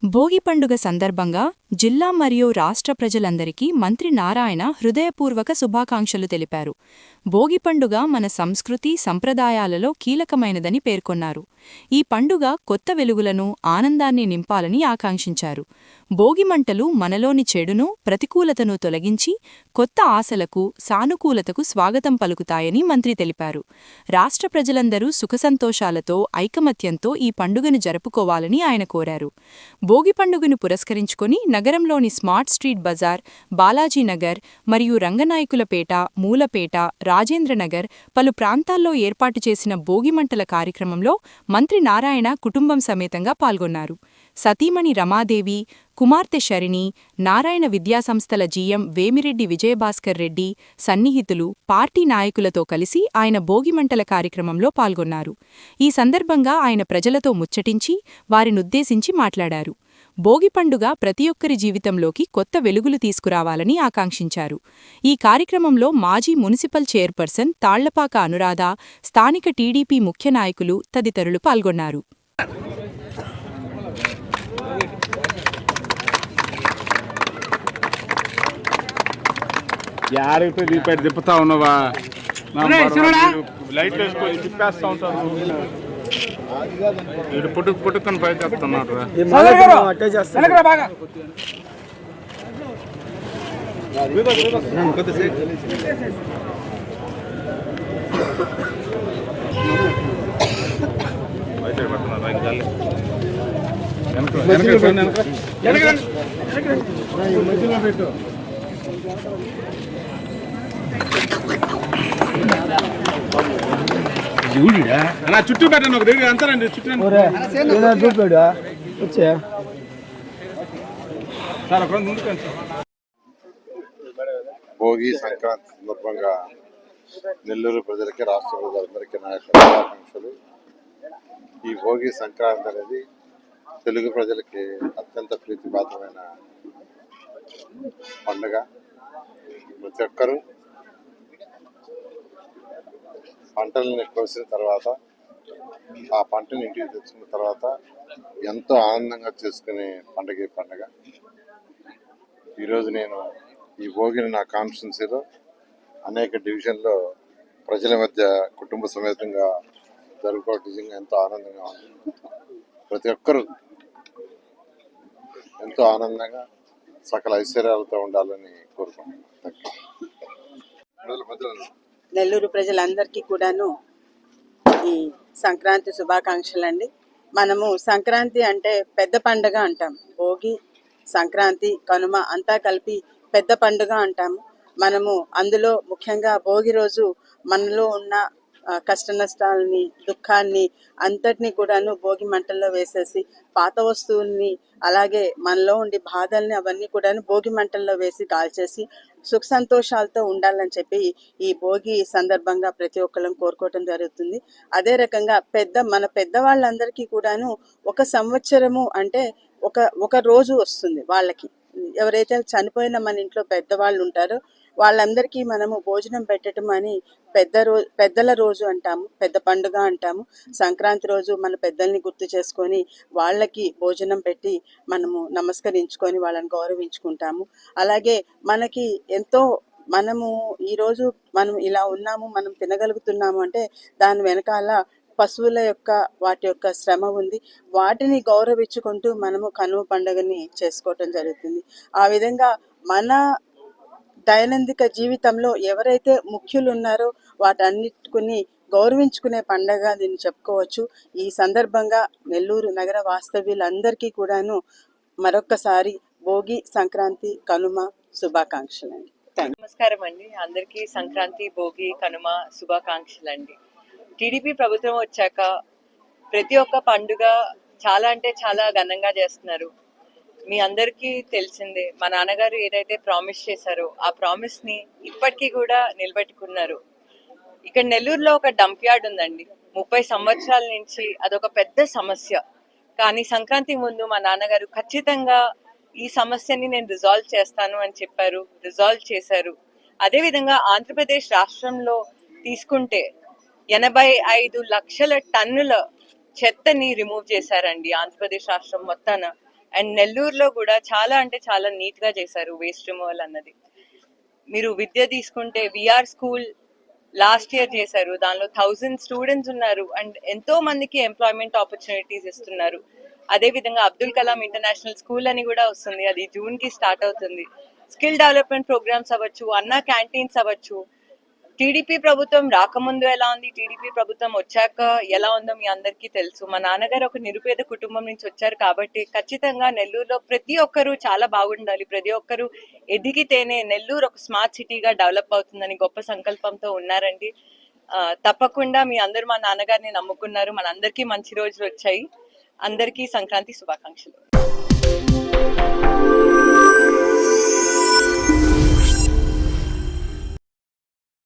భోగి పండుగ సందర్భంగా జిల్లా మరియు రాష్ట్ర ప్రజలందరికీ మంత్రి నారాయణ హృదయపూర్వక శుభాకాంక్షలు తెలిపారు. భోగి పండుగ మన సంస్కృతి సంప్రదాయాలలో కీలకమైనదని పేర్కొన్నారు. ఈ పండుగ కొత్త వెలుగులను, ఆనందాన్ని నింపాలని ఆకాంక్షించారు. భోగి మంటలు మనలోని చెడును, ప్రతికూలతను తొలగించి కొత్త ఆశలకు, సానుకూలతకు స్వాగతం పలుకుతాయని మంత్రి తెలిపారు. రాష్ట్ర ప్రజలందరూ సుఖసంతోషాలతో, ఐకమత్యంతో ఈ పండుగను జరుపుకోవాలని ఆయన కోరారు. భోగి పండుగను పురస్కరించుకొని నగరంలోని స్మార్ట్ స్ట్రీట్ బజార్, బాలాజీనగర్ మరియు రంగనాయకులపేట, మూలపేట, రాజేంద్రనగర్ పలు ప్రాంతాల్లో ఏర్పాటు చేసిన భోగిమంటల కార్యక్రమంలో మంత్రి నారాయణ కుటుంబం సమేతంగా పాల్గొన్నారు. సతీమణి రమాదేవి, కుమార్తె శరిణి, నారాయణ విద్యాసంస్థల జీఎం వేమిరెడ్డి విజయభాస్కర్ రెడ్డి సన్నిహితులు, పార్టీ నాయకులతో కలిసి ఆయన భోగిమంటల కార్యక్రమంలో పాల్గొన్నారు. ఈ సందర్భంగా ఆయన ప్రజలతో ముచ్చటించి వారినుద్దేశించి మాట్లాడారు. భోగి పండుగ ప్రతి ఒక్కరి జీవితంలోకి కొత్త వెలుగులు తీసుకురావాలని ఆకాంక్షించారు. ఈ కార్యక్రమంలో మాజీ మున్సిపల్ చైర్పర్సన్ తాళ్లపాక అనురాధ, స్థానిక టీడీపీ ముఖ్య నాయకులు తదితరులు పాల్గొన్నారు. తిప్పుతా ఉన్నావా? లైట్ వేసుకొని తిప్పేస్తా ఉంటారు. పుట్టుకొని పైకి వస్తున్నారు. చుట్టూ పెట్టండి, ఒక దగ్గర అంతారండి. భోగి సంక్రాంతి సందర్భంగా నెల్లూరు ప్రజలకి, రాష్ట్ర ప్రజలందరికీ నా యొక్క శుభాకాంక్షలు. ఈ భోగి సంక్రాంతి అనేది తెలుగు ప్రజలకి అత్యంత ప్రీతిపాత్రమైన పండుగ. ప్రతి ఒక్కరూ పంటలను కోసిన తర్వాత, ఆ పంటని ఇంటికి తెచ్చుకున్న తర్వాత ఎంతో ఆనందంగా చేసుకునే పండుగ ఈ పండుగ. ఈరోజు నేను ఈ భోగిని నా కాన్స్టిట్యున్సీలో అనేక డివిజన్లో ప్రజల మధ్య కుటుంబ సమేతంగా జరుపుకోవడం నిజంగా ఎంతో ఆనందంగా ఉంది. ప్రతి ఒక్కరూ ఎంతో ఆనందంగా సకల ఐశ్వర్యాలతో ఉండాలని కోరుకుంటున్నాను. నెల్లూరు ప్రజలందరికీ కూడాను ఈ సంక్రాంతి శుభాకాంక్షలు అండి. మనము సంక్రాంతి అంటే పెద్ద పండుగ అంటాం. భోగి, సంక్రాంతి, కనుమ అంతా కలిపి పెద్ద పండుగ అంటాము. మనము అందులో ముఖ్యంగా భోగి రోజు మనలో ఉన్న కష్ట నష్టాలని, దుఃఖాన్ని అంతటినీ కూడాను భోగి మంటల్లో వేసేసి, పాత వస్తువుల్ని అలాగే మనలో ఉండి బాధల్ని అవన్నీ కూడాను భోగి మంటల్లో వేసి కాల్చేసి సుఖ సంతోషాలతో ఉండాలని చెప్పి ఈ భోగి సందర్భంగా ప్రతి ఒక్కళ్ళం కోరుకోవటం జరుగుతుంది. అదే రకంగా మన పెద్దవాళ్ళందరికీ కూడాను ఒక సంవత్సరము అంటే ఒక రోజు వస్తుంది. వాళ్ళకి ఎవరైతే చనిపోయిన మన ఇంట్లో పెద్దవాళ్ళు ఉంటారో వాళ్ళందరికీ మనము భోజనం పెట్టడం అని పెద్దల రోజు అంటాము, పెద్ద పండుగ అంటాము. సంక్రాంతి రోజు మన పెద్దల్ని గుర్తు చేసుకొని వాళ్ళకి భోజనం పెట్టి మనము నమస్కరించుకొని వాళ్ళని గౌరవించుకుంటాము. అలాగే మనకి ఎంతో మనము ఈరోజు మనం ఇలా ఉన్నాము, మనం తినగలుగుతున్నాము అంటే దాని వెనకాల పశువుల వాటి యొక్క శ్రమ ఉంది. వాటిని గౌరవించుకుంటూ మనము కనుమ పండుగని చేసుకోవటం జరుగుతుంది. ఆ విధంగా మన దైనందిక జీవితంలో ఎవరైతే ముఖ్యులు ఉన్నారో వాటన్నిటిని గౌరవించుకునే పండగ దీన్ని చెప్పుకోవచ్చు. ఈ సందర్భంగా నెల్లూరు నగర వాస్తవ్యులందరికీ కూడాను మరొక్కసారి భోగి, సంక్రాంతి, కనుమ శుభాకాంక్షలు అండి. నమస్కారం అండి. అందరికీ సంక్రాంతి, భోగి, కనుమ శుభాకాంక్షలు అండి. టీడీపీ ప్రభుత్వం వచ్చాక ప్రతి ఒక్క పండుగ చాలా అంటే చాలా ఘనంగా చేస్తున్నారు. మీ అందరికీ తెలిసిందే, మా నాన్నగారు ఏదైతే ప్రామిస్ చేశారో ఆ ప్రామిస్ ని ఇప్పటికీ కూడా నిలబెట్టుకున్నారు. ఇక్కడ నెల్లూరులో ఒక డంప్ యార్డ్ ఉందండి. 30 సంవత్సరాల నుంచి అదొక పెద్ద సమస్య. కానీ సంక్రాంతి ముందు మా నాన్నగారు ఖచ్చితంగా ఈ సమస్యని నేను రిజాల్వ్ చేస్తాను అని చెప్పారు, రిజాల్వ్ చేశారు. అదేవిధంగా ఆంధ్రప్రదేశ్ రాష్ట్రంలో తీసుకుంటే 85 లక్షల టన్నుల చెత్తని రిమూవ్ చేశారండి ఆంధ్రప్రదేశ్ రాష్ట్రం మొత్తాన. అండ్ నెల్లూరులో కూడా చాలా అంటే చాలా నీట్ గా చేశారు వేస్ట్ రిమూవల్ అన్నది. మీరు విద్య తీసుకుంటే విఆర్ స్కూల్ లాస్ట్ ఇయర్ చేశారు, దానిలో 1000 స్టూడెంట్స్ ఉన్నారు అండ్ ఎంతో మందికి ఎంప్లాయ్మెంట్ ఆపర్చునిటీస్ ఇస్తున్నారు. అదే విధంగా అబ్దుల్ కలాం ఇంటర్నేషనల్ స్కూల్ అని కూడా వస్తుంది, అది జూన్ కి స్టార్ట్ అవుతుంది. స్కిల్ డెవలప్మెంట్ ప్రోగ్రామ్స్ అవ్వచ్చు, అన్నా క్యాంటీన్స్ అవ్వచ్చు. టీడీపీ ప్రభుత్వం రాకముందు ఎలా ఉంది, టీడీపీ ప్రభుత్వం వచ్చాక ఎలా ఉందో మీ అందరికీ తెలుసు. మా నాన్నగారు ఒక నిరుపేద కుటుంబం నుంచి వచ్చారు కాబట్టి ఖచ్చితంగా నెల్లూరులో ప్రతి ఒక్కరూ చాలా బాగుండాలి, ప్రతి ఒక్కరూ ఎదిగితేనే నెల్లూరు ఒక స్మార్ట్ సిటీగా డెవలప్ అవుతుందని గొప్ప సంకల్పంతో ఉన్నారండి. తప్పకుండా మీ అందరూ మా నాన్నగారిని నమ్ముకున్నారు, మనందరికీ మంచి రోజులు వచ్చాయి. అందరికీ సంక్రాంతి శుభాకాంక్షలు.